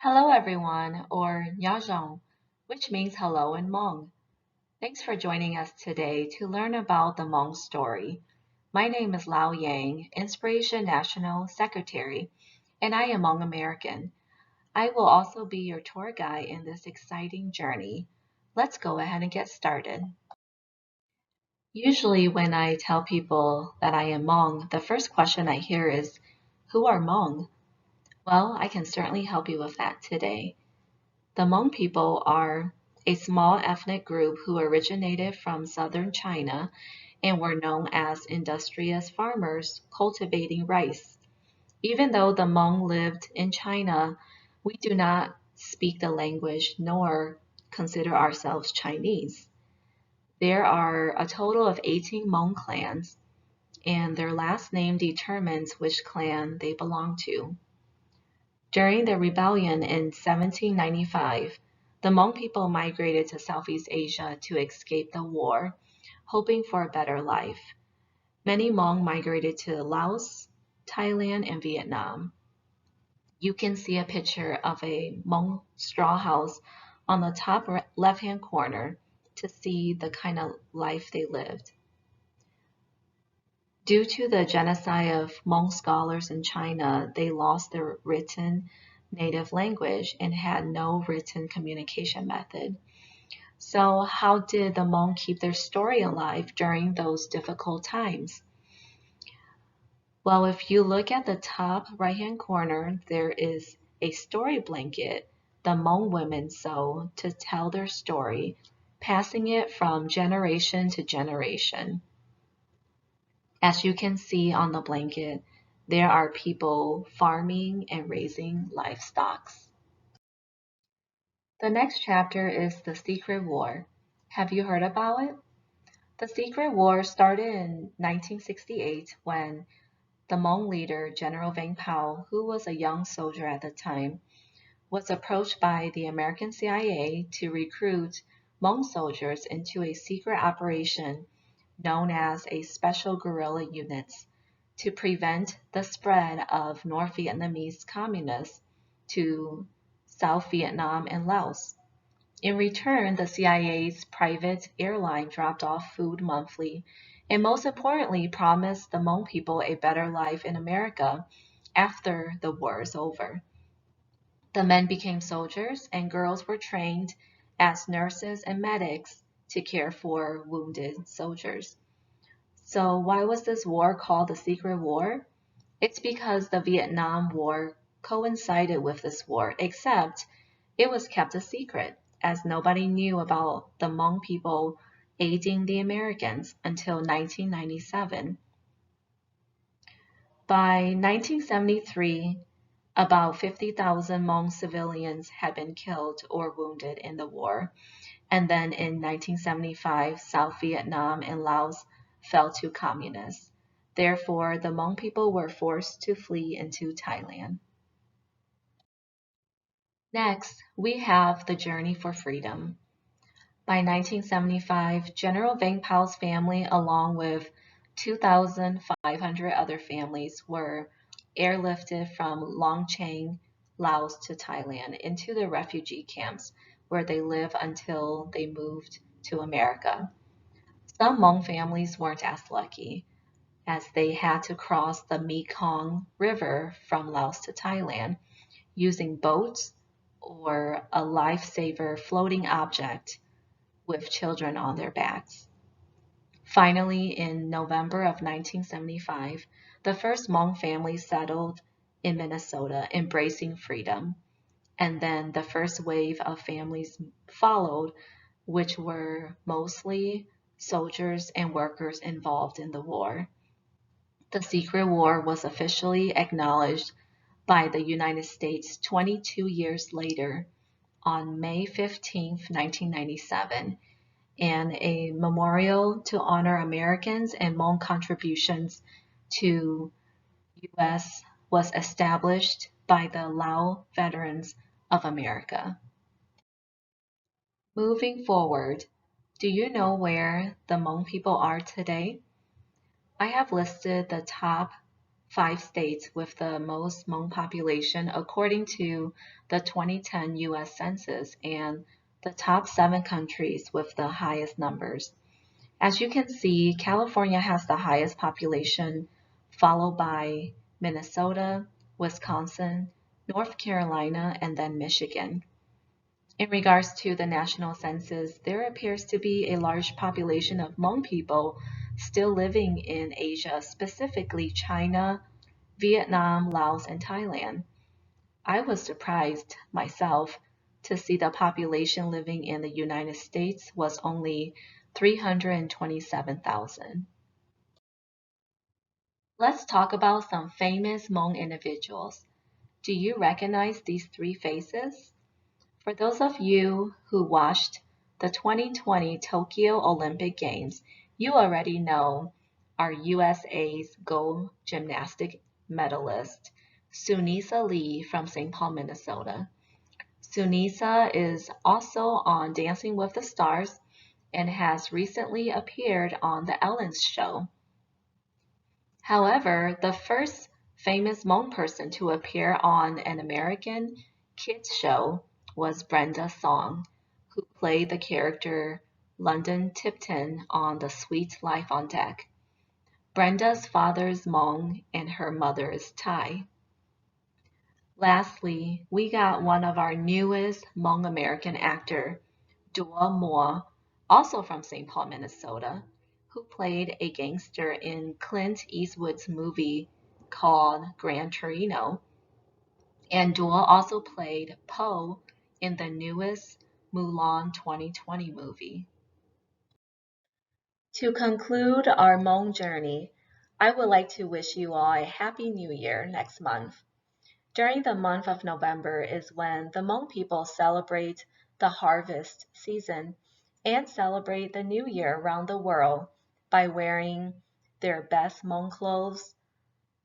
Hello everyone, or Nyajong, which means hello in Hmong. Thanks for joining us today to learn about the Hmong story. My name is Lao Yang, Inspiration National Secretary, and I am Hmong American. I will also be your tour guide in this exciting journey. Let's go ahead and get started. Usually when I tell people that I am Hmong, the first question I hear is, who are Hmong? Well, I can certainly help you with that today. The Hmong people are a small ethnic group who originated from southern China and were known as industrious farmers cultivating rice. Even though the Hmong lived in China, we do not speak the language nor consider ourselves Chinese. There are a total of 18 Hmong clans, and their last name determines which clan they belong to. During the rebellion in 1795, the Hmong people migrated to Southeast Asia to escape the war, hoping for a better life. Many Hmong migrated to Laos, Thailand, and Vietnam. You can see a picture of a Hmong straw house on the top left-hand corner to see the kind of life they lived. Due to the genocide of Hmong scholars in China, they lost their written native language and had no written communication method. So how did the Hmong keep their story alive during those difficult times? Well, if you look at the top right-hand corner, there is a story blanket the Hmong women sew to tell their story, passing it from generation to generation. As you can see on the blanket, there are people farming and raising livestock. The next chapter is the Secret War. Have you heard about it? The Secret War started in 1968 when the Hmong leader, General Vang Pao, who was a young soldier at the time, was approached by the American CIA to recruit Hmong soldiers into a secret operation known as a Special Guerrilla Units to prevent the spread of North Vietnamese communists to South Vietnam and Laos. In return, the CIA's private airline dropped off food monthly and most importantly promised the Hmong people a better life in America after the war is over. The men became soldiers and girls were trained as nurses and medics to care for wounded soldiers. So why was this war called the Secret War? It's because the Vietnam War coincided with this war, except it was kept a secret, as nobody knew about the Hmong people aiding the Americans until 1997. By 1973, about 50,000 Hmong civilians had been killed or wounded in the war, and then in 1975, South Vietnam and Laos fell to communists. Therefore, the Hmong people were forced to flee into Thailand. Next, we have the journey for freedom. By 1975, General Vang Pao's family, along with 2,500 other families, were airlifted from Long Chang, Laos to Thailand into the refugee camps where they live until they moved to America. Some Hmong families weren't as lucky, as they had to cross the Mekong River from Laos to Thailand using boats or a lifesaver floating object with children on their backs. Finally, in November of 1975, the first Hmong family settled in Minnesota, embracing freedom. And then the first wave of families followed, which were mostly soldiers and workers involved in the war. The Secret War was officially acknowledged by the United States 22 years later on May 15, 1997, and a memorial to honor Americans and Hmong contributions to U.S. was established by the Lao Veterans of America. Moving forward, do you know where the Hmong people are today? I have listed the top 5 states with the most Hmong population according to the 2010 US Census and the top 7 countries with the highest numbers. As you can see, California has the highest population, followed by Minnesota, Wisconsin, North Carolina, and then Michigan. In regards to the national census, there appears to be a large population of Hmong people still living in Asia, specifically China, Vietnam, Laos, and Thailand. I was surprised myself to see the population living in the United States was only 327,000. Let's talk about some famous Hmong individuals. Do you recognize these 3 faces? For those of you who watched the 2020 Tokyo Olympic Games, you already know our USA's gold gymnastic medalist, Sunisa Lee from St. Paul, Minnesota. Sunisa is also on Dancing with the Stars and has recently appeared on The Ellen's Show. However, the first famous Hmong person to appear on an American kids show was Brenda Song, who played the character London Tipton on The Sweet Life on Deck. Brenda's father is Hmong and her mother is Thai. Lastly, we got one of our newest Hmong American actor, Dua Moore, also from St. Paul, Minnesota, who played a gangster in Clint Eastwood's movie called Gran Torino. And Dua also played Poe in the newest Mulan 2020 movie. To conclude our Hmong journey, I would like to wish you all a Happy New Year next month. During the month of November is when the Hmong people celebrate the harvest season and celebrate the new year around the world by wearing their best Hmong clothes,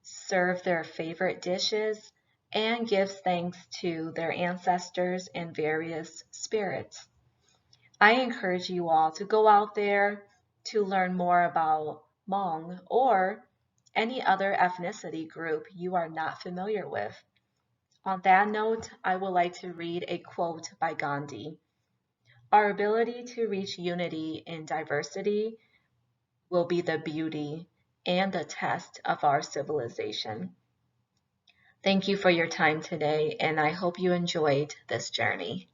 serve their favorite dishes, and give thanks to their ancestors and various spirits. I encourage you all to go out there to learn more about Hmong or any other ethnicity group you are not familiar with. On that note, I would like to read a quote by Gandhi. Our ability to reach unity in diversity will be the beauty and the test of our civilization. Thank you for your time today, and I hope you enjoyed this journey.